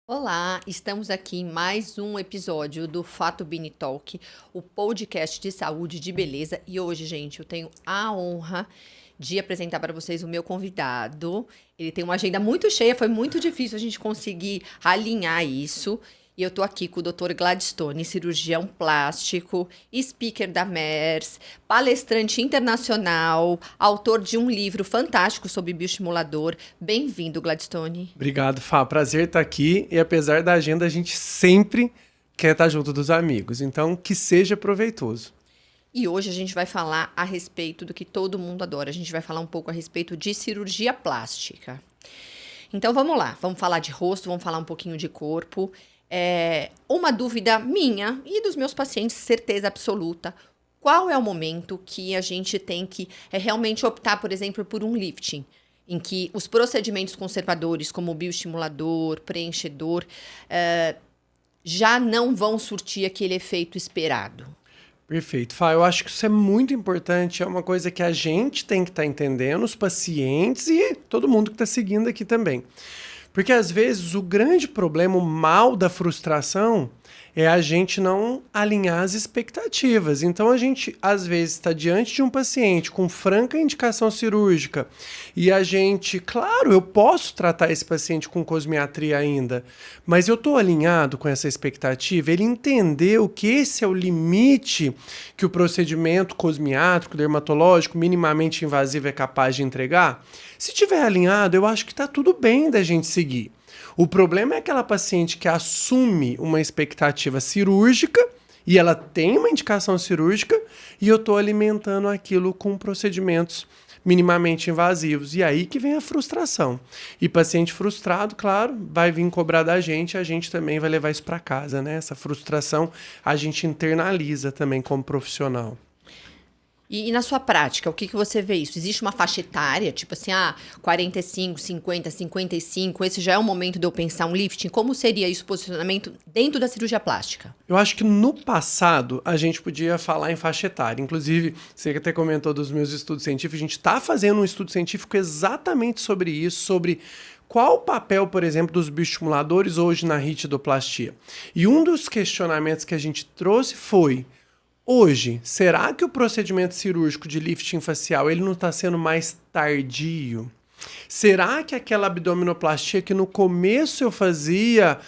Olá, estamos aqui em mais um episódio do Fato Bini Talk, o podcast de saúde e de beleza. E hoje, gente, eu tenho a honra de apresentar para vocês o meu convidado. Ele tem uma agenda muito cheia, foi muito difícil a gente conseguir alinhar isso. E eu tô aqui com o Dr. Gladstone, cirurgião plástico, speaker da MERS, palestrante internacional, autor de um livro fantástico sobre bioestimulador. Bem-vindo, Gladstone. Obrigado, Fá. Prazer estar aqui. E apesar da agenda, a gente sempre quer estar junto dos amigos. Então, que seja proveitoso. E hoje a gente vai falar a respeito do que todo mundo adora. A gente vai falar um pouco a respeito de cirurgia plástica. Então vamos lá, vamos falar de rosto, vamos falar um pouquinho de corpo. Uma dúvida minha e dos meus pacientes, certeza absoluta. Qual é o momento que a gente tem que realmente optar, por exemplo, por um lifting? Em que os procedimentos conservadores, como o bioestimulador, preenchedor, já não vão surtir aquele efeito esperado. Perfeito, Fá. Eu acho que isso é muito importante. É uma coisa que a gente tem que estar entendendo, os pacientes e todo mundo que está seguindo aqui também. Porque às vezes o grande problema, o mal da frustração, é a gente não alinhar as expectativas. Então a gente, às vezes, está diante de um paciente com franca indicação cirúrgica e a gente, claro, eu posso tratar esse paciente com cosmiatria ainda, mas eu estou alinhado com essa expectativa. Ele entendeu que esse é o limite que o procedimento cosmiátrico, dermatológico, minimamente invasivo é capaz de entregar. Se tiver alinhado, eu acho que está tudo bem da gente seguir. O problema é aquela paciente que assume uma expectativa cirúrgica e ela tem uma indicação cirúrgica e eu estou alimentando aquilo com procedimentos minimamente invasivos. E aí que vem a frustração. E paciente frustrado, claro, vai vir cobrar da gente, a gente também vai levar isso para casa, né? Essa frustração a gente internaliza também como profissional. E na sua prática, o que você vê isso? Existe uma faixa etária, tipo assim, 45, 50, 55, esse já é o momento de eu pensar um lifting? Como seria isso, posicionamento dentro da cirurgia plástica? Eu acho que no passado a gente podia falar em faixa etária. Inclusive, você até comentou dos meus estudos científicos, a gente está fazendo um estudo científico exatamente sobre isso, sobre qual o papel, por exemplo, dos bioestimuladores hoje na ritidoplastia. E um dos questionamentos que a gente trouxe foi: hoje, será que o procedimento cirúrgico de lifting facial ele não está sendo mais tardio? Será que aquela abdominoplastia que no começo eu fazia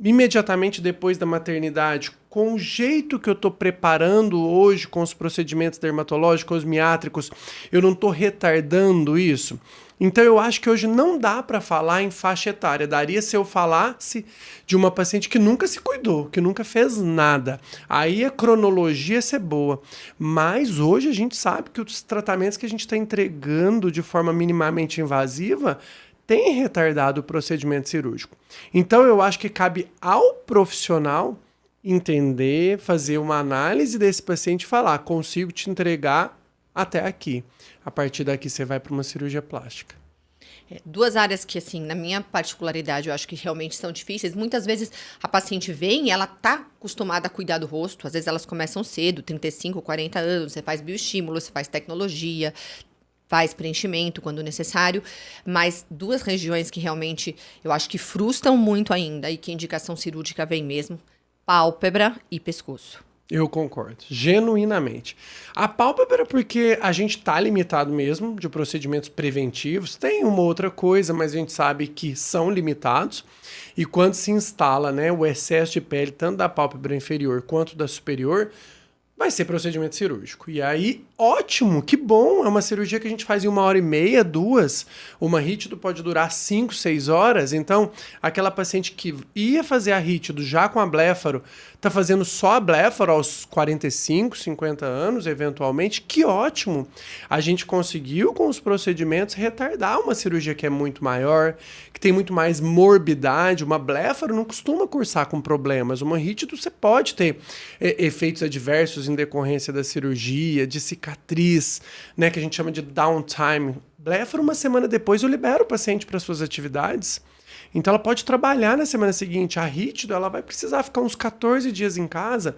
imediatamente depois da maternidade, com o jeito que eu estou preparando hoje com os procedimentos dermatológicos, cosmiátricos, eu não estou retardando isso? Então eu acho que hoje não dá para falar em faixa etária. Daria se eu falasse de uma paciente que nunca se cuidou, que nunca fez nada. Aí a cronologia ia ser boa. Mas hoje a gente sabe que os tratamentos que a gente está entregando de forma minimamente invasiva tem retardado o procedimento cirúrgico. Então eu acho que cabe ao profissional entender, fazer uma análise desse paciente e falar: consigo te entregar até aqui. A partir daqui você vai para uma cirurgia plástica. Duas áreas que, assim, na minha particularidade, eu acho que realmente são difíceis. Muitas vezes a paciente vem e ela tá acostumada a cuidar do rosto. Às vezes elas começam cedo, 35, 40 anos. Você faz bioestímulo, você faz tecnologia, faz preenchimento quando necessário, mas duas regiões que realmente eu acho que frustram muito ainda e que a indicação cirúrgica vem mesmo: pálpebra e pescoço. Eu concordo, genuinamente. A pálpebra, porque a gente está limitado mesmo de procedimentos preventivos. Tem uma outra coisa, mas a gente sabe que são limitados. E quando se instala, né, o excesso de pele, tanto da pálpebra inferior quanto da superior, vai ser procedimento cirúrgico. E aí, ótimo, que bom. É uma cirurgia que a gente faz em 1h30, 2. Uma rítido pode durar 5, 6 horas. Então, aquela paciente que ia fazer a rítido já com a bléfaro, tá fazendo só a bléfaro aos 45, 50 anos, eventualmente. Que ótimo. A gente conseguiu, com os procedimentos, retardar uma cirurgia que é muito maior, que tem muito mais morbidade. Uma bléfaro não costuma cursar com problemas. Uma rítido você pode ter efeitos adversos em decorrência da cirurgia, de cicatriz, né, que a gente chama de downtime. Bléfaro, uma semana depois, eu libero o paciente para suas atividades. Então ela pode trabalhar na semana seguinte. A rítido, ela vai precisar ficar uns 14 dias em casa.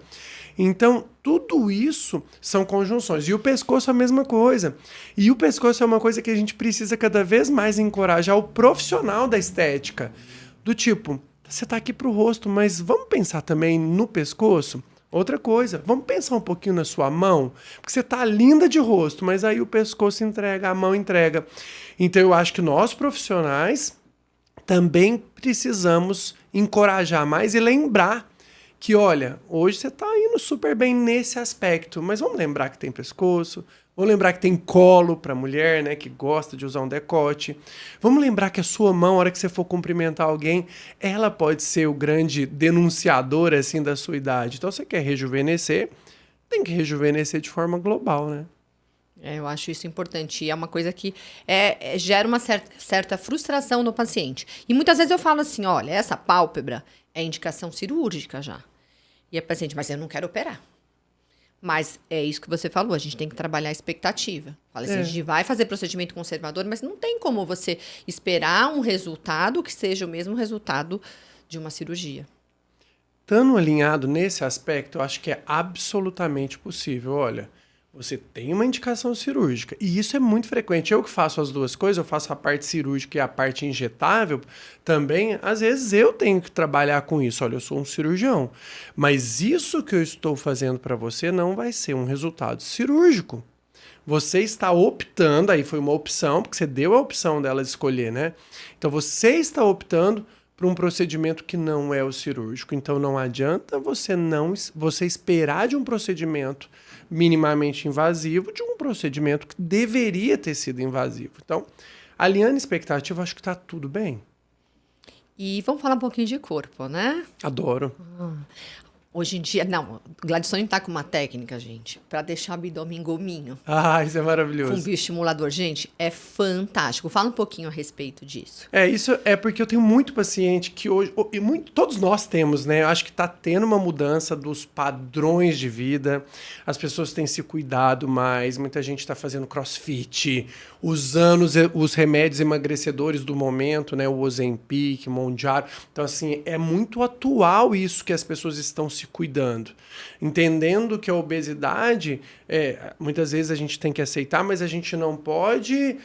Então, tudo isso são conjunções. E o pescoço é a mesma coisa. E o pescoço é uma coisa que a gente precisa cada vez mais encorajar o profissional da estética. Do tipo, você está aqui para o rosto, mas vamos pensar também no pescoço? Outra coisa, vamos pensar um pouquinho na sua mão, porque você está linda de rosto, mas aí o pescoço entrega, a mão entrega. Então eu acho que nós profissionais também precisamos encorajar mais e lembrar que, olha, hoje você está indo super bem nesse aspecto, mas vamos lembrar que tem pescoço, vamos lembrar que tem colo para mulher, né, que gosta de usar um decote. Vamos lembrar que a sua mão, a hora que você for cumprimentar alguém, ela pode ser o grande denunciador, assim, da sua idade. Então, você quer rejuvenescer, tem que rejuvenescer de forma global, né? Eu acho isso importante. E é uma coisa que gera uma certa frustração no paciente. E muitas vezes eu falo assim, olha, essa pálpebra é indicação cirúrgica já. E a paciente, mas eu não quero operar. Mas é isso que você falou, a gente tem que trabalhar a expectativa. Fala assim, a gente vai fazer procedimento conservador, mas não tem como você esperar um resultado que seja o mesmo resultado de uma cirurgia. Estando alinhado nesse aspecto, eu acho que é absolutamente possível. Olha, você tem uma indicação cirúrgica, e isso é muito frequente. Eu que faço as duas coisas, eu faço a parte cirúrgica e a parte injetável, também, às vezes, eu tenho que trabalhar com isso. Olha, eu sou um cirurgião, mas isso que eu estou fazendo para você não vai ser um resultado cirúrgico. Você está optando, aí foi uma opção, porque você deu a opção dela escolher, né? Então, você está optando para um procedimento que não é o cirúrgico. Então, não adianta você esperar de um procedimento minimamente invasivo de um procedimento que deveria ter sido invasivo. Então, alinhando a expectativa, acho que está tudo bem. E vamos falar um pouquinho de corpo, né? Adoro. Hoje em dia, não, o Gladstone tá com uma técnica, gente, para deixar o abdômen gominho. Ah, isso é Com maravilhoso. bioestimulador. Gente, é fantástico. Fala um pouquinho a respeito disso. Isso é porque eu tenho muito paciente que hoje, todos nós temos, né? Eu acho que está tendo uma mudança dos padrões de vida, as pessoas têm se cuidado mais, muita gente está fazendo crossfit, usando os remédios emagrecedores do momento, né? O Ozempic, Mounjaro. Então, assim, é muito atual isso que as pessoas estão se cuidando. Entendendo que a obesidade, muitas vezes a gente tem que aceitar, mas a gente não pode,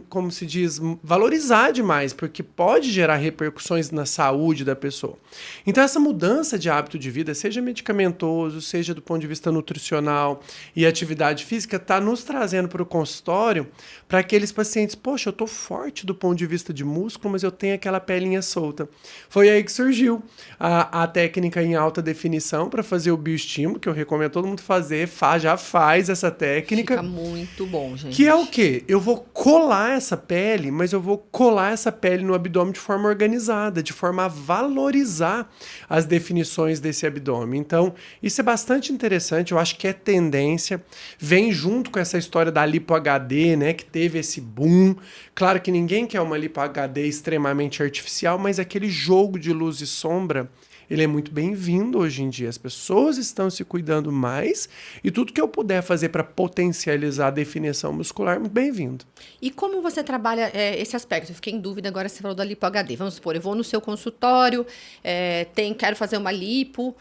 como se diz, valorizar demais, porque pode gerar repercussões na saúde da pessoa. Então, essa mudança de hábito de vida, seja medicamentoso, seja do ponto de vista nutricional e atividade física, está nos trazendo para o consultório para aqueles pacientes, poxa, eu estou forte do ponto de vista de músculo, mas eu tenho aquela pelinha solta. Foi aí que surgiu a técnica em alta definição para fazer o bioestímulo, que eu recomendo todo mundo fazer, já faz essa técnica. Fica muito bom, gente. Que é o quê? Eu vou colar essa pele, mas eu vou colar essa pele no abdômen de forma organizada, de forma a valorizar as definições desse abdômen. Então, isso é bastante interessante, eu acho que é tendência, vem junto com essa história da lipo HD, né, que teve esse boom. Claro que ninguém quer uma lipo HD extremamente artificial, mas aquele jogo de luz e sombra, ele é muito bem-vindo hoje em dia. As pessoas estão se cuidando mais e tudo que eu puder fazer para potencializar a definição muscular, muito bem-vindo. E como você trabalha esse aspecto? Eu fiquei em dúvida agora, você falou da lipo HD. Vamos supor, eu vou no seu consultório, quero fazer uma lipo,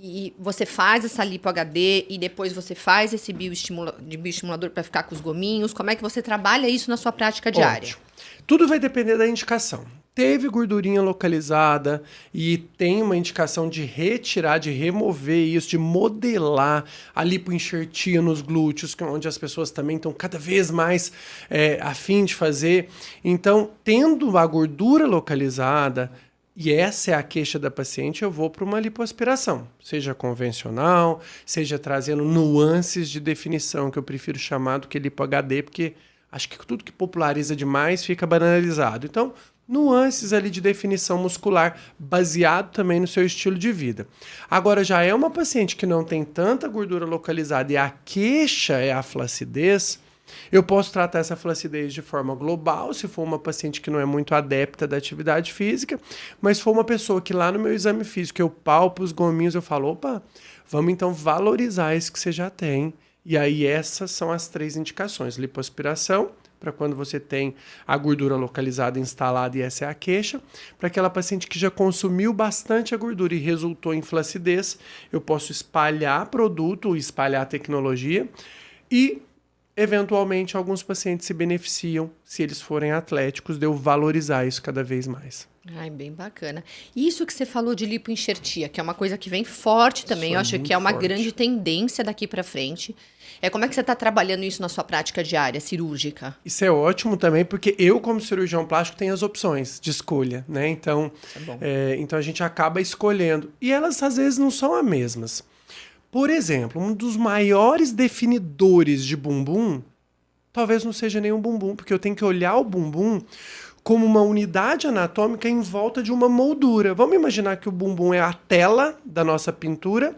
e você faz essa lipo HD e depois você faz esse bioestimulador para ficar com os gominhos. Como é que você trabalha isso na sua prática diária? Ótimo. Tudo vai depender da indicação. Teve gordurinha localizada e tem uma indicação de retirar, de remover isso, de modelar a lipoenxertia nos glúteos, que é onde as pessoas também estão cada vez mais a fim de fazer. Então, tendo a gordura localizada, e essa é a queixa da paciente, eu vou para uma lipoaspiração, seja convencional, seja trazendo nuances de definição, que eu prefiro chamar do que lipo HD, porque acho que tudo que populariza demais fica banalizado. Então, nuances ali de definição muscular, baseado também no seu estilo de vida. Agora, já é uma paciente que não tem tanta gordura localizada e a queixa é a flacidez, eu posso tratar essa flacidez de forma global, se for uma paciente que não é muito adepta da atividade física, mas se for uma pessoa que lá no meu exame físico eu palpo os gominhos, eu falo, opa, vamos então valorizar isso que você já tem. E aí essas são as 3 indicações, lipoaspiração, para quando você tem a gordura localizada instalada e essa é a queixa. Para aquela paciente que já consumiu bastante a gordura e resultou em flacidez, eu posso espalhar produto, espalhar tecnologia e, eventualmente, alguns pacientes se beneficiam, se eles forem atléticos, de eu valorizar isso cada vez mais. Ai, bem bacana. Isso que você falou de lipoenxertia, que é uma coisa que vem forte também, Isso eu é acho que muito é uma forte. grande tendência daqui para frente. Como é que você está trabalhando isso na sua prática diária, cirúrgica? Isso é ótimo também, porque eu, como cirurgião plástico, tenho as opções de escolha, né? Então, Isso é bom. então a gente acaba escolhendo. E elas, às vezes, não são as mesmas. Por exemplo, um dos maiores definidores de bumbum, talvez não seja nenhum bumbum, porque eu tenho que olhar o bumbum como uma unidade anatômica em volta de uma moldura. Vamos imaginar que o bumbum é a tela da nossa pintura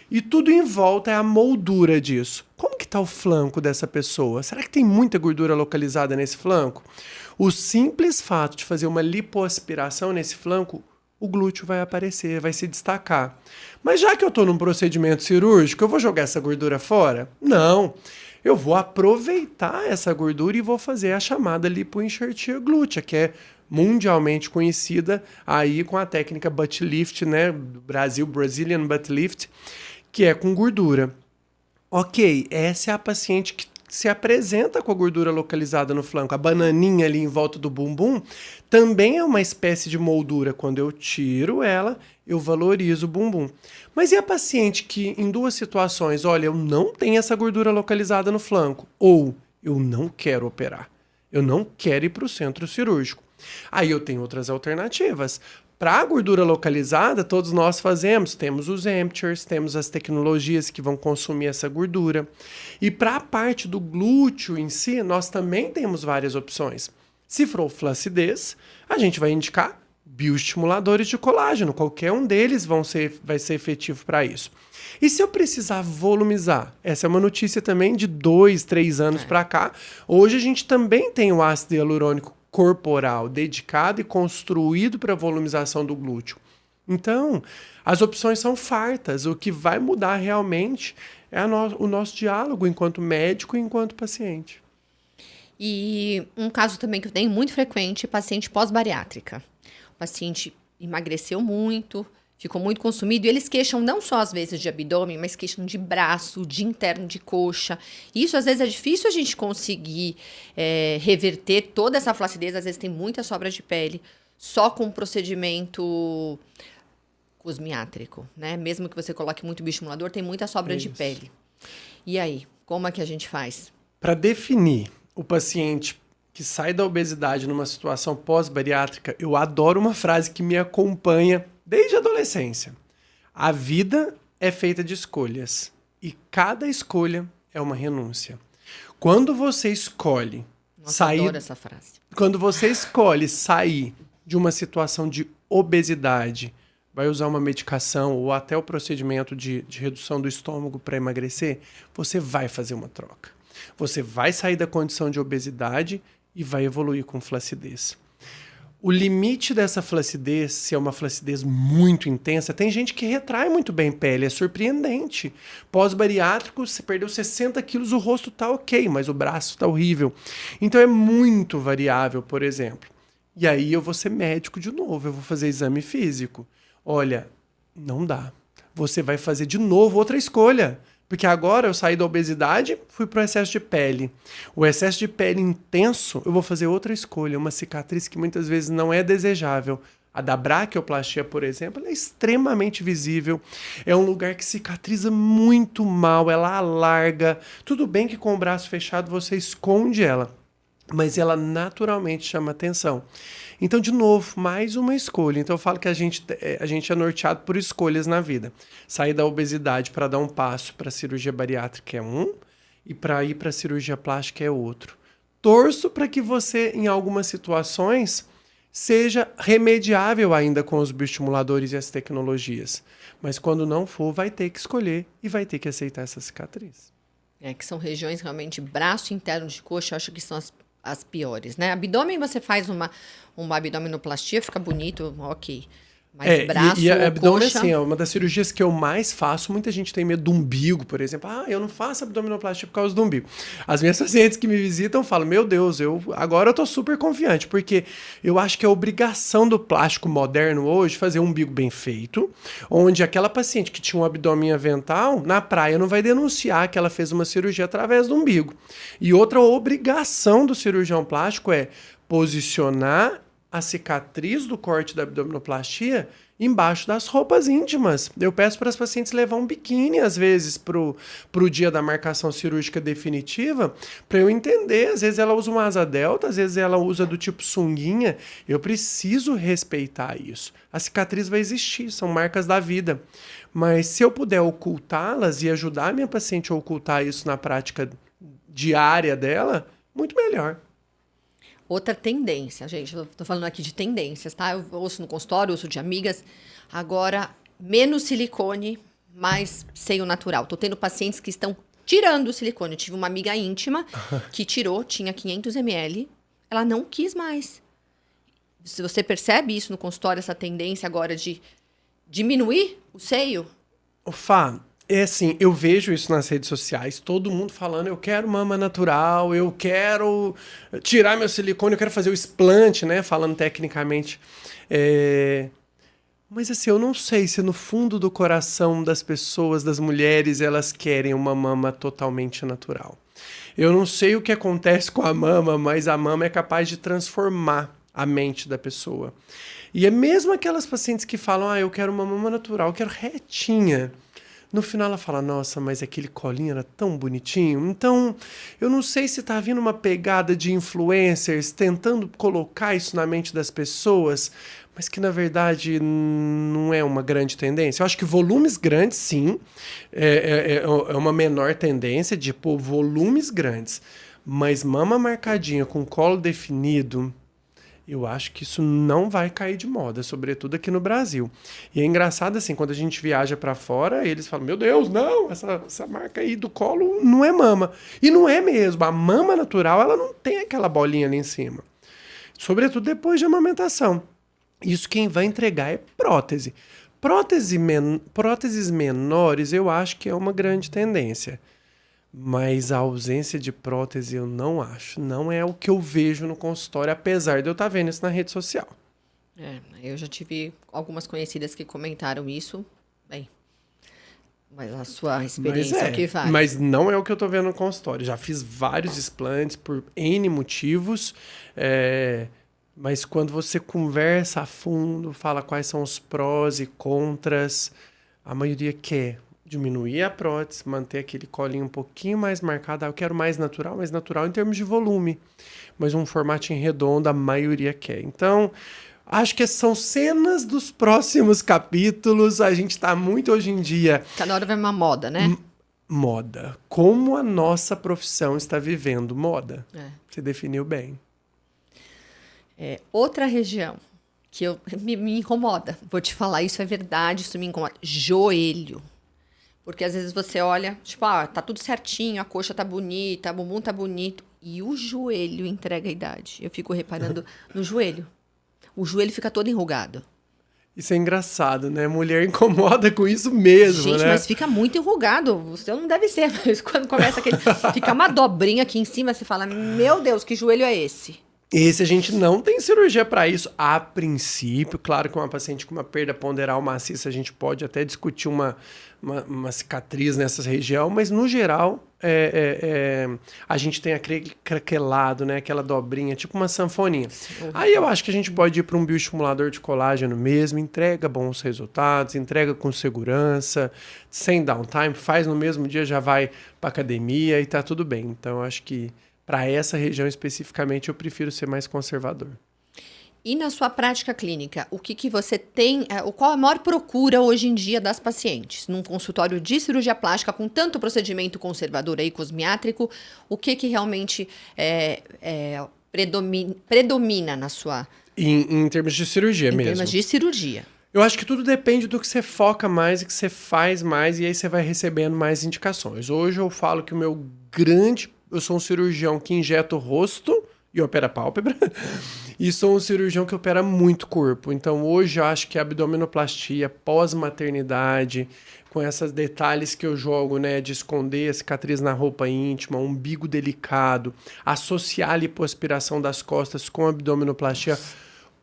e tudo em volta é a moldura disso. Como que está o flanco dessa pessoa? Será que tem muita gordura localizada nesse flanco? O simples fato de fazer uma lipoaspiração nesse flanco, o glúteo vai aparecer, vai se destacar. Mas já que eu estou num procedimento cirúrgico, eu vou jogar essa gordura fora? Não. Eu vou aproveitar essa gordura e vou fazer a chamada lipoenxertia glútea, que é mundialmente conhecida aí com a técnica butt lift, né, do Brasil, Brazilian butt lift, que é com gordura. Ok, essa é a paciente que se apresenta com a gordura localizada no flanco. A bananinha ali em volta do bumbum também é uma espécie de moldura. Quando eu tiro ela, eu valorizo o bumbum. Mas e a paciente que, em duas situações, olha, eu não tenho essa gordura localizada no flanco, ou eu não quero operar, eu não quero ir para o centro cirúrgico. Aí eu tenho outras alternativas. Para a gordura localizada, todos nós fazemos, temos os emptiers, temos as tecnologias que vão consumir essa gordura. E para a parte do glúteo em si, nós também temos várias opções. Se for flacidez, a gente vai indicar bioestimuladores de colágeno, qualquer um deles vai ser efetivo para isso. E se eu precisar volumizar? Essa é uma notícia também de 2, 3 anos para cá. Hoje a gente também tem o ácido hialurônico corporal dedicado e construído para a volumização do glúteo. Então, as opções são fartas. O que vai mudar realmente é o nosso diálogo enquanto médico e enquanto paciente. E um caso também que eu tenho muito frequente, paciente pós-bariátrica. O paciente emagreceu muito, ficou muito consumido, e eles queixam não só às vezes de abdômen, mas queixam de braço, de interno de coxa. E isso às vezes é difícil a gente conseguir reverter toda essa flacidez, às vezes tem muita sobra de pele, só com um procedimento cosmiátrico, né? Mesmo que você coloque muito bioestimulador, tem muita sobra de pele. E aí, como é que a gente faz? Para definir o paciente que sai da obesidade numa situação pós-bariátrica, eu adoro uma frase que me acompanha desde a adolescência. A vida é feita de escolhas e cada escolha é uma renúncia. Quando você escolhe Adoro essa frase. Quando você escolhe sair de uma situação de obesidade, vai usar uma medicação ou até o procedimento de redução do estômago para emagrecer, você vai fazer uma troca. Você vai sair da condição de obesidade e vai evoluir com flacidez. O limite dessa flacidez, se é uma flacidez muito intensa, tem gente que retrai muito bem pele, é surpreendente. Pós-bariátrico, você perdeu 60 quilos, o rosto tá ok, mas o braço tá horrível. Então é muito variável, por exemplo. E aí eu vou ser médico de novo, eu vou fazer exame físico. Olha, não dá. Você vai fazer de novo outra escolha. Porque agora eu saí da obesidade, fui para o excesso de pele. O excesso de pele intenso, eu vou fazer outra escolha, uma cicatriz que muitas vezes não é desejável. A da braquioplastia, por exemplo, ela é extremamente visível. É um lugar que cicatriza muito mal, ela alarga. Tudo bem que com o braço fechado você esconde ela, mas ela naturalmente chama atenção. Então, de novo, mais uma escolha. Então, eu falo que a gente é norteado por escolhas na vida. Sair da obesidade para dar um passo para a cirurgia bariátrica é um, e para ir para a cirurgia plástica é outro. Torço para que você, em algumas situações, seja remediável ainda com os bioestimuladores e as tecnologias. Mas quando não for, vai ter que escolher e vai ter que aceitar essa cicatriz. Que são regiões realmente, braço interno de coxa, eu acho que são as piores, né? Abdômen, você faz uma abdominoplastia, fica bonito, ok. Mas braço e ou abdômen, coxa... assim, é uma das cirurgias que eu mais faço. Muita gente tem medo do umbigo, por exemplo. Ah, eu não faço abdominoplastia por causa do umbigo. As minhas pacientes que me visitam falam, meu Deus, agora eu tô super confiante, porque eu acho que é obrigação do plástico moderno hoje fazer um umbigo bem feito, onde aquela paciente que tinha um abdômen avental, na praia não vai denunciar que ela fez uma cirurgia através do umbigo. E outra obrigação do cirurgião plástico é posicionar a cicatriz do corte da abdominoplastia embaixo das roupas íntimas. Eu peço para as pacientes levar um biquíni, às vezes, pro dia da marcação cirúrgica definitiva, para eu entender. Às vezes ela usa uma asa delta, às vezes ela usa do tipo sunguinha. Eu preciso respeitar isso. A cicatriz vai existir, são marcas da vida. Mas se eu puder ocultá-las e ajudar a minha paciente a ocultar isso na prática diária dela, muito melhor. Outra tendência, gente, eu tô falando aqui de tendências, tá? Eu ouço no consultório, ouço de amigas. Agora, menos silicone, mais seio natural. Tô tendo pacientes que estão tirando o silicone. Eu tive uma amiga íntima que tirou, tinha 500 ml, ela não quis mais. Se você percebe isso no consultório, essa tendência agora de diminuir o seio? Fá, é assim, eu vejo isso nas redes sociais, todo mundo falando, eu quero mama natural, eu quero tirar meu silicone, eu quero fazer o explante, né, falando tecnicamente. Mas assim, eu não sei se no fundo do coração das pessoas, das mulheres, elas querem uma mama totalmente natural. Eu não sei o que acontece com a mama, mas a mama é capaz de transformar a mente da pessoa. E é mesmo aquelas pacientes que falam, eu quero uma mama natural, eu quero retinha. No final ela fala, nossa, mas aquele colinho era tão bonitinho. Então, eu não sei se tá vindo uma pegada de influencers tentando colocar isso na mente das pessoas, mas que na verdade não é uma grande tendência. Eu acho que volumes grandes, sim, é uma menor tendência de pôr volumes grandes. Mas mama marcadinha com colo definido, eu acho que isso não vai cair de moda, sobretudo aqui no Brasil. E é engraçado assim, quando a gente viaja para fora, eles falam, meu Deus, não, essa marca aí do colo não é mama. E não é mesmo, a mama natural, ela não tem aquela bolinha ali em cima. Sobretudo depois de amamentação. Isso quem vai entregar é prótese. Próteses menores, eu acho que é uma grande tendência. Mas a ausência de prótese eu não acho. Não é o que eu vejo no consultório, apesar de eu estar vendo isso na rede social. Eu já tive algumas conhecidas que comentaram isso. Bem, mas a sua experiência é o que vale. Mas não é o que eu estou vendo no consultório. Já fiz vários explantes por N motivos. Mas quando você conversa a fundo, fala quais são os prós e contras, a maioria quer diminuir a prótese, manter aquele colinho um pouquinho mais marcado. Eu quero mais natural em termos de volume. Mas um formatinho redondo, a maioria quer. Então, acho que são cenas dos próximos capítulos. A gente está muito hoje em dia... Cada hora vai uma moda, né? Moda. Como a nossa profissão está vivendo moda. Você definiu bem. Outra região que me incomoda. Vou te falar, isso é verdade, isso me incomoda. Joelho. Porque às vezes você olha, tipo, tá tudo certinho, a coxa tá bonita, o bumbum tá bonito. E o joelho entrega a idade. Eu fico reparando no joelho. O joelho fica todo enrugado. Isso é engraçado, né? Mulher incomoda com isso mesmo, gente, né? Mas fica muito enrugado. Você não deve ser, mas quando começa aquele... Fica uma dobrinha aqui em cima, você fala, meu Deus, que joelho é esse? Esse a gente não tem cirurgia para isso. A princípio, claro que uma paciente com uma perda ponderal maciça, a gente pode até discutir uma cicatriz nessa região, mas no geral a gente tem aquele craquelado, né? Aquela dobrinha, tipo uma sanfoninha. Aí eu acho que a gente pode ir para um bioestimulador de colágeno mesmo, entrega bons resultados, entrega com segurança, sem downtime, faz no mesmo dia, já vai para academia e tá tudo bem. Então eu acho que para essa região especificamente, eu prefiro ser mais conservador. E na sua prática clínica, o que você tem, qual a maior procura hoje em dia das pacientes? Num consultório de cirurgia plástica, com tanto procedimento conservador aí, cosmiátrico, o que realmente predomina na sua... Em termos de cirurgia mesmo? Em termos de cirurgia. Eu acho que tudo depende do que você foca mais e que você faz mais, e aí você vai recebendo mais indicações. Hoje eu falo que eu sou um cirurgião que injeta o rosto e opera a pálpebra. E sou um cirurgião que opera muito corpo. Então, hoje eu acho que a abdominoplastia pós-maternidade, com esses detalhes que eu jogo, né, de esconder a cicatriz na roupa íntima, umbigo delicado, associar a lipoaspiração das costas com a abdominoplastia,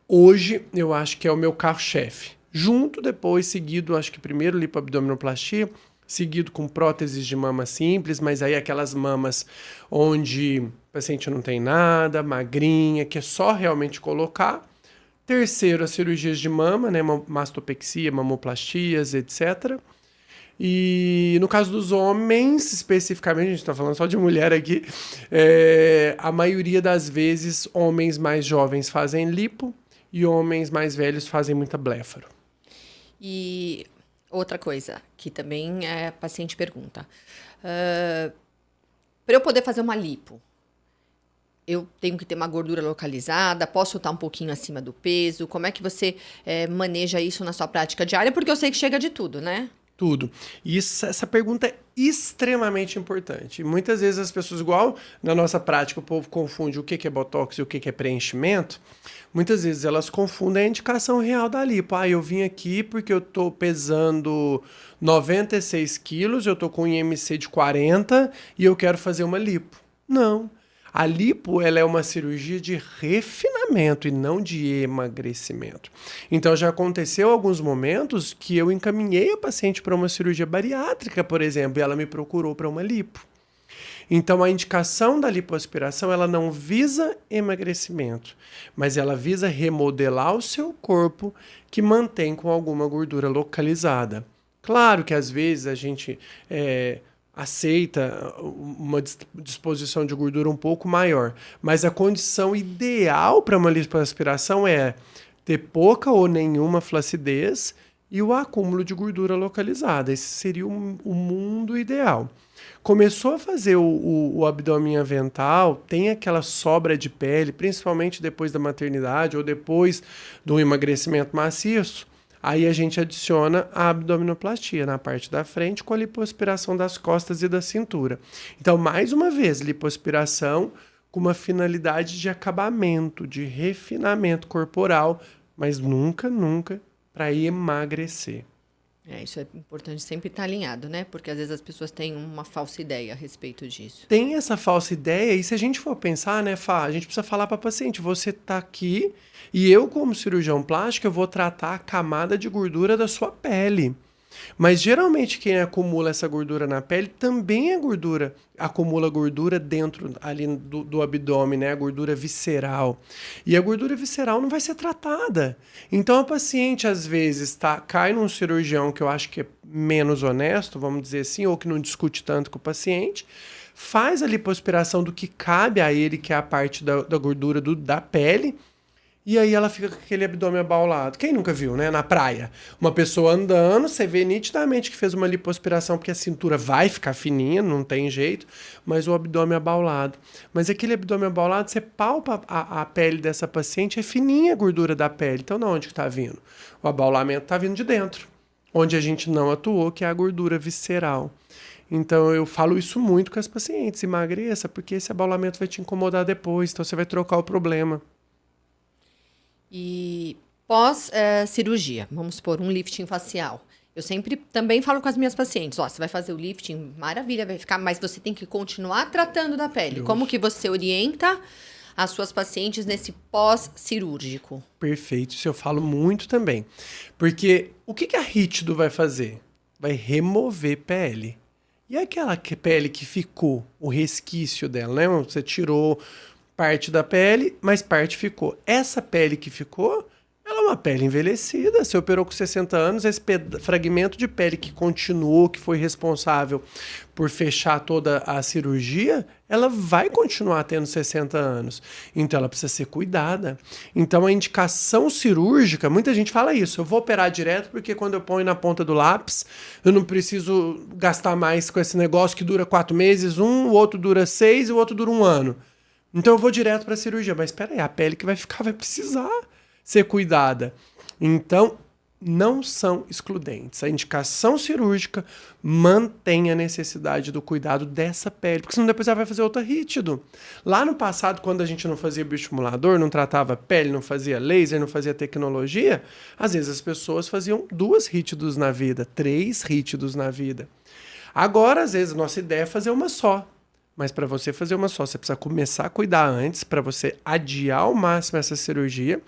hoje eu acho que é o meu carro-chefe. Junto, depois, seguido, acho que primeiro lipoabdominoplastia, seguido com próteses de mama simples, mas aí aquelas mamas onde o paciente não tem nada, magrinha, que é só realmente colocar, Terceiro, as cirurgias de mama, né? Mastopexia, mamoplastias, etc. E no caso dos homens, especificamente, a gente está falando só de mulher aqui, a maioria das vezes, homens mais jovens fazem lipo e homens mais velhos fazem muita blefaro. E outra coisa, que também a paciente pergunta. Para eu poder fazer uma lipo, eu tenho que ter uma gordura localizada, posso estar um pouquinho acima do peso? Como é que você maneja isso na sua prática diária? Porque eu sei que chega de tudo, né? Tudo. E essa pergunta é extremamente importante. E muitas vezes as pessoas, igual na nossa prática, o povo confunde o que é botox e o que é preenchimento. Muitas vezes elas confundem a indicação real da lipo. Eu vim aqui porque eu estou pesando 96 quilos, eu estou com um IMC de 40 e eu quero fazer uma lipo. Não. A lipo, ela é uma cirurgia de refinamento e não de emagrecimento. Então, já aconteceu alguns momentos que eu encaminhei a paciente para uma cirurgia bariátrica, por exemplo, e ela me procurou para uma lipo. Então, a indicação da lipoaspiração, ela não visa emagrecimento, mas ela visa remodelar o seu corpo que mantém com alguma gordura localizada. Claro que, às vezes, a gente aceita uma disposição de gordura um pouco maior, mas a condição ideal para uma lipoaspiração é ter pouca ou nenhuma flacidez e o acúmulo de gordura localizada. Esse seria o mundo ideal. Começou a fazer o abdômen avental, tem aquela sobra de pele, principalmente depois da maternidade ou depois do emagrecimento maciço. Aí a gente adiciona a abdominoplastia na parte da frente com a lipoaspiração das costas e da cintura. Então, mais uma vez, lipoaspiração com uma finalidade de acabamento, de refinamento corporal, mas nunca para emagrecer. Isso é importante sempre estar alinhado, né? Porque às vezes as pessoas têm uma falsa ideia a respeito disso. Tem essa falsa ideia, e se a gente for pensar, né, Fá, a gente precisa falar para a paciente, você está aqui e eu, como cirurgião plástico, eu vou tratar a camada de gordura da sua pele. Mas geralmente quem acumula essa gordura na pele também acumula gordura dentro ali do abdômen, né? A gordura visceral. E a gordura visceral não vai ser tratada. Então a paciente às vezes cai num cirurgião que eu acho que é menos honesto, vamos dizer assim, ou que não discute tanto com o paciente, faz a lipoaspiração do que cabe a ele, que é a parte da gordura da pele. E aí ela fica com aquele abdômen abaulado. Quem nunca viu, né? Na praia. Uma pessoa andando, você vê nitidamente que fez uma lipoaspiração, porque a cintura vai ficar fininha, não tem jeito, mas o abdômen abaulado. Mas aquele abdômen abaulado, você palpa a pele dessa paciente, é fininha a gordura da pele. Então, de onde que tá vindo? O abaulamento tá vindo de dentro, onde a gente não atuou, que é a gordura visceral. Então, eu falo isso muito com as pacientes. Emagreça, porque esse abaulamento vai te incomodar depois, então você vai trocar o problema. E pós-cirurgia, vamos supor, um lifting facial. Eu sempre também falo com as minhas pacientes, você vai fazer o lifting, maravilha, vai ficar, mas você tem que continuar tratando da pele. Deus. Como que você orienta as suas pacientes nesse pós-cirúrgico? Perfeito, isso eu falo muito também. Porque o que a Rítido vai fazer? Vai remover pele. E aquela pele que ficou, o resquício dela, né? Você tirou parte da pele, mas parte ficou. Essa pele que ficou, ela é uma pele envelhecida. Você operou com 60 anos, esse fragmento de pele que continuou, que foi responsável por fechar toda a cirurgia, ela vai continuar tendo 60 anos. Então, ela precisa ser cuidada. Então, a indicação cirúrgica, muita gente fala isso, eu vou operar direto porque quando eu ponho na ponta do lápis, eu não preciso gastar mais com esse negócio que dura 4 meses, o outro dura 6 e o outro dura 1 ano. Então eu vou direto para a cirurgia, mas espera aí, a pele que vai ficar vai precisar ser cuidada. Então, não são excludentes. A indicação cirúrgica mantém a necessidade do cuidado dessa pele, porque senão depois ela vai fazer outra rítido. Lá no passado, quando a gente não fazia bioestimulador, não tratava pele, não fazia laser, não fazia tecnologia, às vezes as pessoas faziam 2 rítidos na vida, 3 rítidos na vida. Agora, às vezes, a nossa ideia é fazer uma só. Mas para você fazer uma só, você precisa começar a cuidar antes, para você adiar ao máximo essa cirurgia.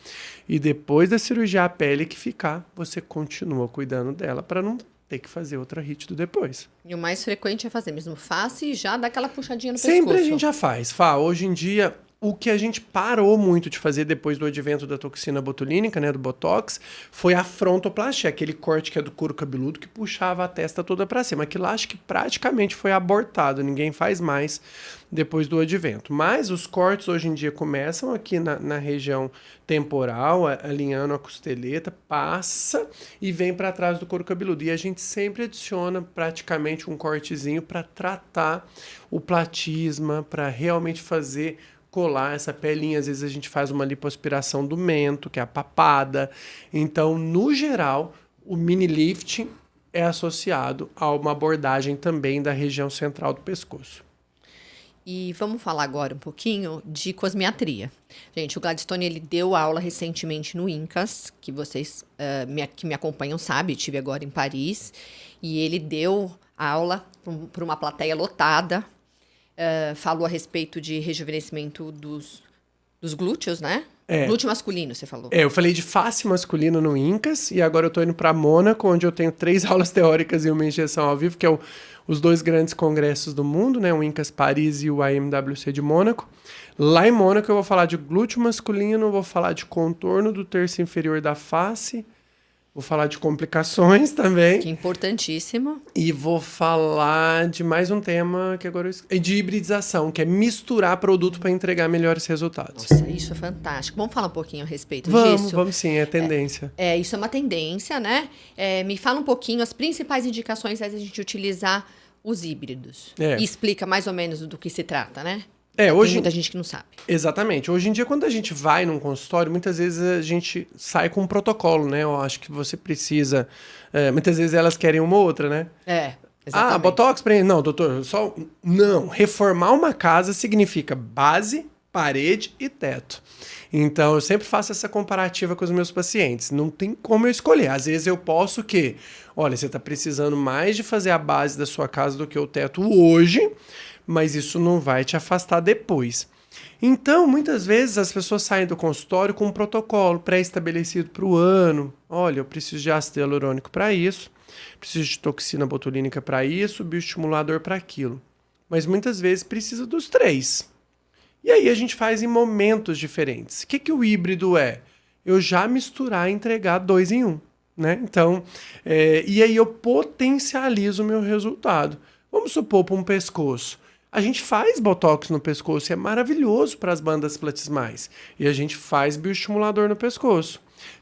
E depois da cirurgia, a pele que ficar, você continua cuidando dela para não ter que fazer outra rítido depois. E o mais frequente é fazer mesmo face e já dar aquela puxadinha no Sempre pescoço. a gente já faz. Hoje em dia, o que a gente parou muito de fazer depois do advento da toxina botulínica, né, do Botox, foi a frontoplastia, aquele corte que é do couro cabeludo que puxava a testa toda para cima. Aquilo acho que praticamente foi abortado, ninguém faz mais depois do advento. Mas os cortes hoje em dia começam aqui na região temporal, alinhando a costeleta, passa e vem para trás do couro cabeludo. E a gente sempre adiciona praticamente um cortezinho para tratar o platisma, para realmente fazer colar essa pelinha. Às vezes a gente faz uma lipoaspiração do mento, que é a papada. Então, no geral, o mini lifting é associado a uma abordagem também da região central do pescoço. E vamos falar agora um pouquinho de cosmiatria. Gente, o Gladstone, ele deu aula recentemente no INCAS, que vocês que me acompanham sabem, estive agora em Paris, e ele deu aula para uma plateia lotada, falou a respeito de rejuvenescimento dos glúteos, né? Glúteo masculino, você falou. Eu falei de face masculina no INCAS e agora eu tô indo para Mônaco, onde eu tenho 3 aulas teóricas e uma injeção ao vivo, que é os 2 grandes congressos do mundo, né? O INCAS Paris e o AMWC de Mônaco. Lá em Mônaco eu vou falar de glúteo masculino, vou falar de contorno do terço inferior da face, vou falar de complicações também. Que importantíssimo. E vou falar de mais um tema que agora de hibridização, que é misturar produto para entregar melhores resultados. Nossa, isso é fantástico. Vamos falar um pouquinho a respeito disso? Vamos sim, é tendência. Isso é uma tendência, né? Me fala um pouquinho as principais indicações a gente utilizar os híbridos. E explica mais ou menos do que se trata, né? Tem muita gente que não sabe. Exatamente. Hoje em dia, quando a gente vai num consultório, muitas vezes a gente sai com um protocolo, né? Eu acho que você precisa... muitas vezes elas querem uma ou outra, né? Exatamente. Botox, não, doutor, só... Não, reformar uma casa significa base, parede e teto. Então, eu sempre faço essa comparativa com os meus pacientes. Não tem como eu escolher. Às vezes eu posso que... Olha, você está precisando mais de fazer a base da sua casa do que o teto hoje, mas isso não vai te afastar depois. Então, muitas vezes as pessoas saem do consultório com um protocolo pré-estabelecido para o ano. Olha, eu preciso de ácido hialurônico para isso, preciso de toxina botulínica para isso, bioestimulador para aquilo. Mas muitas vezes precisa dos 3. E aí a gente faz em momentos diferentes. O que o híbrido é? Eu já misturar e entregar 2 em 1. Né? Então, e aí eu potencializo o meu resultado. Vamos supor, para um pescoço. A gente faz botox no pescoço e é maravilhoso para as bandas platismais. E a gente faz bioestimulador no pescoço.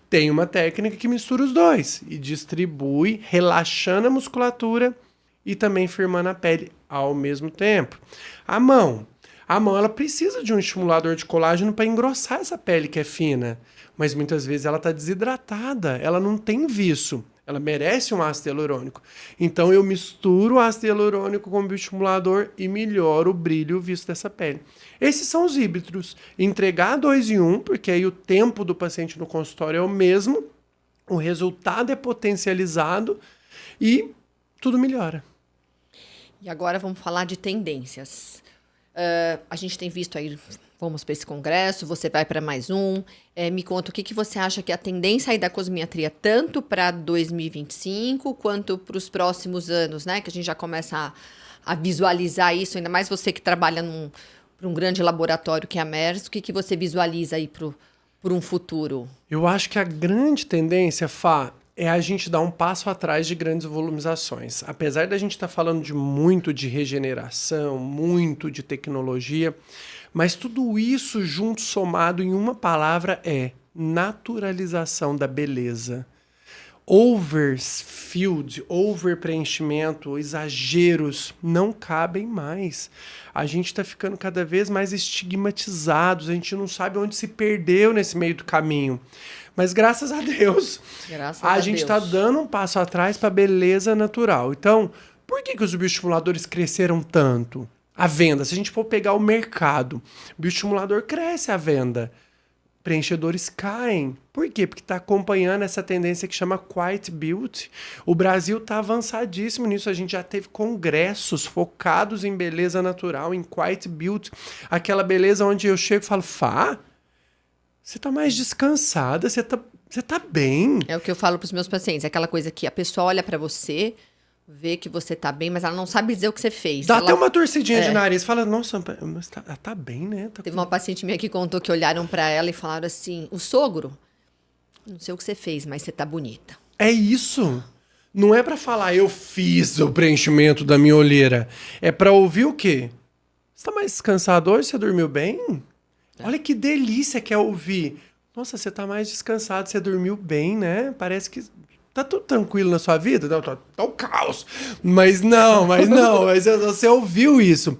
Tem uma técnica que mistura os 2 e distribui, relaxando a musculatura e também firmando a pele ao mesmo tempo. A mão ela precisa de um estimulador de colágeno para engrossar essa pele que é fina. Mas muitas vezes ela está desidratada, ela não tem viço. Ela merece um ácido hialurônico. Então eu misturo o ácido hialurônico com o bioestimulador e melhoro o brilho e o viço dessa pele. Esses são os híbridos. Entregar 2 em 1, porque aí o tempo do paciente no consultório é o mesmo, o resultado é potencializado e tudo melhora. E agora vamos falar de tendências. A gente tem visto aí, vamos para esse congresso, você vai para mais um. Me conta o que você acha que é a tendência aí da cosmiatria, tanto para 2025 quanto para os próximos anos, né? Que a gente já começa a visualizar isso, ainda mais você que trabalha para um grande laboratório que é a Merz. O que você visualiza aí para um futuro? Eu acho que a grande tendência, Fá, é a gente dar um passo atrás de grandes volumizações. Apesar da gente estar falando muito de regeneração, muito de tecnologia, mas tudo isso junto, somado em uma palavra, é naturalização da beleza. Overfield, overpreenchimento, exageros não cabem mais. A gente está ficando cada vez mais estigmatizados, a gente não sabe onde se perdeu nesse meio do caminho. Mas graças a Deus, a gente está dando um passo atrás para a beleza natural. Então, por que os bioestimuladores cresceram tanto? A venda, se a gente for pegar o mercado, o bioestimulador cresce a venda. Preenchedores caem. Por quê? Porque está acompanhando essa tendência que chama Quiet Beauty. O Brasil está avançadíssimo nisso. A gente já teve congressos focados em beleza natural, em Quiet Beauty. Aquela beleza onde eu chego e falo, Fá, você tá mais descansada, você tá bem. É o que eu falo para os meus pacientes, aquela coisa que a pessoa olha para você vê que você tá bem, mas ela não sabe dizer o que você fez. Dá ela... até uma torcidinha de nariz. Fala, nossa, mas tá bem, né? Teve uma paciente minha que contou que olharam pra ela e falaram assim, o sogro, não sei o que você fez, mas você tá bonita. É isso. Não é pra falar, eu fiz o preenchimento da minha olheira. É pra ouvir o quê? Você tá mais descansado hoje? Você dormiu bem? Olha que delícia que é ouvir. Nossa, você tá mais descansado, você dormiu bem, né? Parece que tá tudo tranquilo na sua vida. Não, tá um caos. Mas você ouviu isso.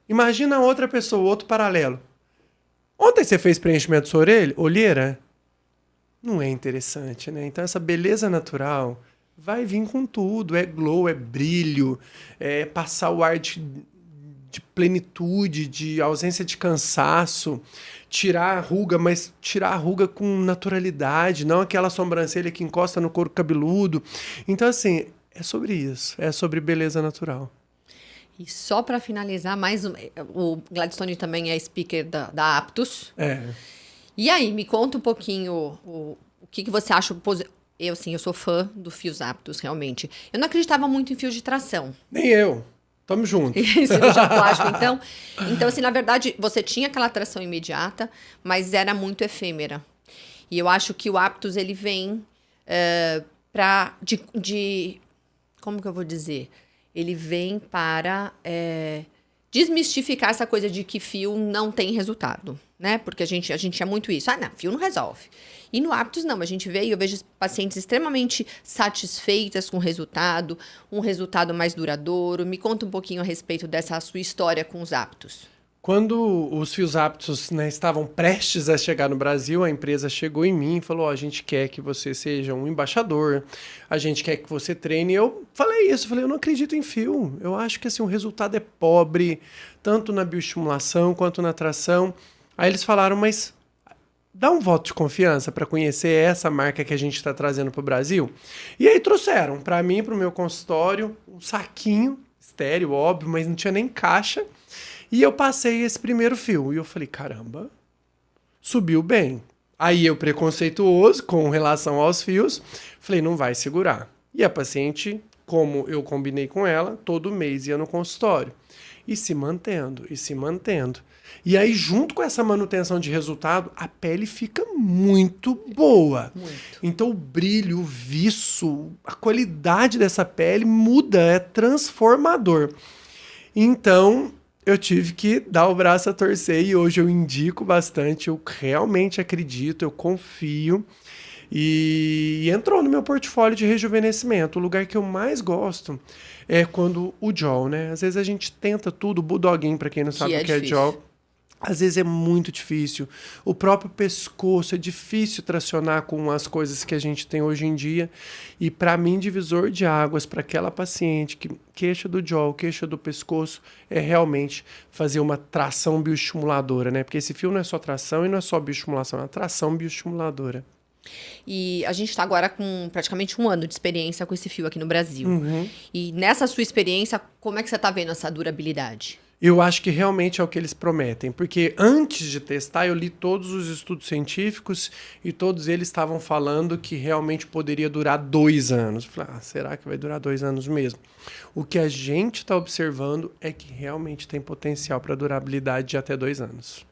Imagina outra pessoa, outro paralelo. Ontem você fez preenchimento da sua olheira? Não é interessante, né? Então essa beleza natural vai vir com tudo. É glow, é brilho, é passar o ar de plenitude, de ausência de cansaço, tirar a ruga, mas tirar a ruga com naturalidade, não aquela sobrancelha que encosta no couro cabeludo. Então, assim, é sobre isso. É sobre beleza natural. E só para finalizar, o Gladstone também é speaker da Aptus. É. E aí, me conta um pouquinho o que você acha. Eu sou fã do fios Aptus, realmente. Eu não acreditava muito em fios de tração. Nem eu. Tamo junto. Cirurgia plástica, então. Então, assim, na verdade, você tinha aquela tração imediata, mas era muito efêmera. E eu acho que o Aptus, ele vem como que eu vou dizer? Ele vem para desmistificar essa coisa de que fio não tem resultado, né? Porque a gente é muito isso. Não, fio não resolve. E no Aptus, não. A gente vê e eu vejo pacientes extremamente satisfeitas com o resultado, um resultado mais duradouro. Me conta um pouquinho a respeito dessa sua história com os Aptus. Quando os fios Aptus, né, estavam prestes a chegar no Brasil, a empresa chegou em mim e falou, a gente quer que você seja um embaixador, a gente quer que você treine. Eu falei isso, eu não acredito em fio. Eu acho que assim, o resultado é pobre, tanto na bioestimulação quanto na tração. Aí eles falaram, mas dá um voto de confiança para conhecer essa marca que a gente está trazendo para o Brasil. E aí trouxeram para mim, para o meu consultório, um saquinho estéreo, óbvio, mas não tinha nem caixa. E eu passei esse primeiro fio. E eu falei, caramba, subiu bem. Aí eu, preconceituoso com relação aos fios, falei, não vai segurar. E a paciente, como eu combinei com ela, todo mês ia no consultório. E se mantendo, e se mantendo. E aí, junto com essa manutenção de resultado, a pele fica muito boa. Muito. Então, o brilho, o viço, a qualidade dessa pele muda, é transformador. Então, eu tive que dar o braço a torcer e hoje eu indico bastante, eu realmente acredito, eu confio. E entrou no meu portfólio de rejuvenescimento. O lugar que eu mais gosto é quando o jaw, né? Às vezes a gente tenta tudo, o bulldogging, para quem não sabe o que é jaw. Às vezes é muito difícil. O próprio pescoço é difícil tracionar com as coisas que a gente tem hoje em dia. E para mim, divisor de águas para aquela paciente que queixa do jaw, queixa do pescoço, é realmente fazer uma tração bioestimuladora, né? Porque esse fio não é só tração e não é só bioestimulação, é uma tração bioestimuladora. E a gente está agora com praticamente 1 ano de experiência com esse fio aqui no Brasil. Uhum. E nessa sua experiência, como é que você está vendo essa durabilidade? Eu acho que realmente é o que eles prometem, porque antes de testar eu li todos os estudos científicos e todos eles estavam falando que realmente poderia durar 2 anos. Eu falei, será que vai durar 2 anos mesmo? O que a gente está observando é que realmente tem potencial para durabilidade de até 2 anos.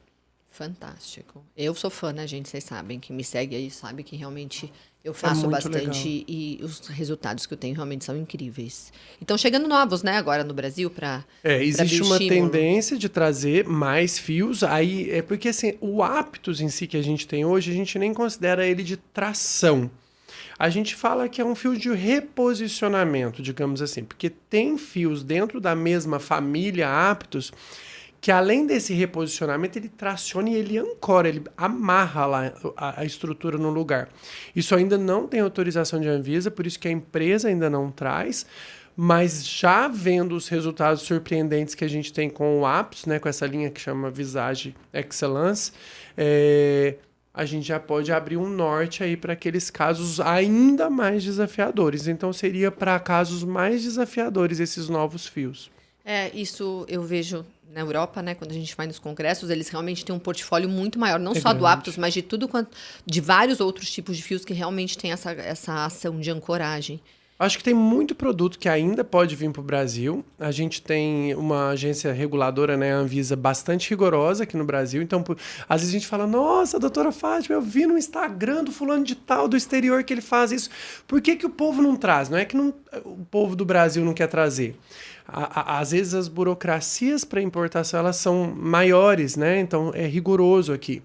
Fantástico. Eu sou fã, né, gente? Vocês sabem, que me segue aí sabe que realmente eu faço bastante legal. E os resultados que eu tenho realmente são incríveis. Então, chegando novos, né, agora no Brasil para existe uma tendência de trazer mais fios, aí é porque assim, o Aptus em si que a gente tem hoje, a gente nem considera ele de tração. A gente fala que é um fio de reposicionamento, digamos assim, porque tem fios dentro da mesma família Aptus que além desse reposicionamento, ele traciona e ele ancora, ele amarra lá a estrutura no lugar. Isso ainda não tem autorização de Anvisa, por isso que a empresa ainda não traz, mas já vendo os resultados surpreendentes que a gente tem com o Aptus, né, com essa linha que chama Visage Excellence, a gente já pode abrir um norte aí para aqueles casos ainda mais desafiadores. Então, seria para casos mais desafiadores esses novos fios. Isso eu vejo na Europa, né? Quando a gente vai nos congressos, eles realmente têm um portfólio muito maior, não só grande. do Aptus, mas de vários outros tipos de fios que realmente têm essa ação de ancoragem. Acho que tem muito produto que ainda pode vir para o Brasil. A gente tem uma agência reguladora, né, a Anvisa, bastante rigorosa aqui no Brasil. Então, às vezes a gente fala, nossa, doutora Fátima, eu vi no Instagram do fulano de tal, do exterior, que ele faz isso. Por que o povo não traz? Não é que o povo do Brasil não quer trazer. Às vezes as burocracias para importação, elas são maiores, né? Então, é rigoroso aqui.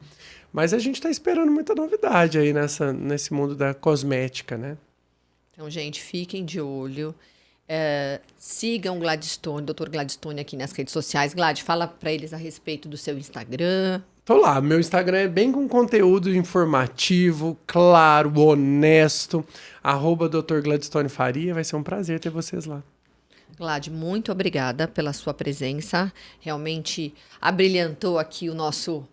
Mas a gente está esperando muita novidade aí nesse mundo da cosmética, né? Então, gente, fiquem de olho. Sigam o Gladstone, Dr. Gladstone aqui nas redes sociais. Glad, fala para eles a respeito do seu Instagram. Tô lá, meu Instagram é bem com conteúdo informativo, claro, honesto. @Dr. Gladstone Faria, vai ser um prazer ter vocês lá. Glad, muito obrigada pela sua presença. Realmente abrilhantou aqui o nosso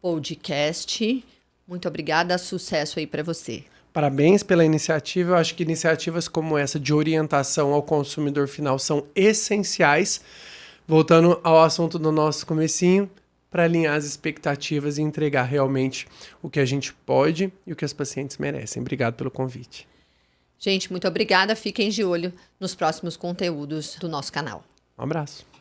podcast. Muito obrigada, sucesso aí para você. Parabéns pela iniciativa. Eu acho que iniciativas como essa de orientação ao consumidor final são essenciais. Voltando ao assunto do nosso comecinho, para alinhar as expectativas e entregar realmente o que a gente pode e o que as pacientes merecem. Obrigado pelo convite. Gente, muito obrigada. Fiquem de olho nos próximos conteúdos do nosso canal. Um abraço.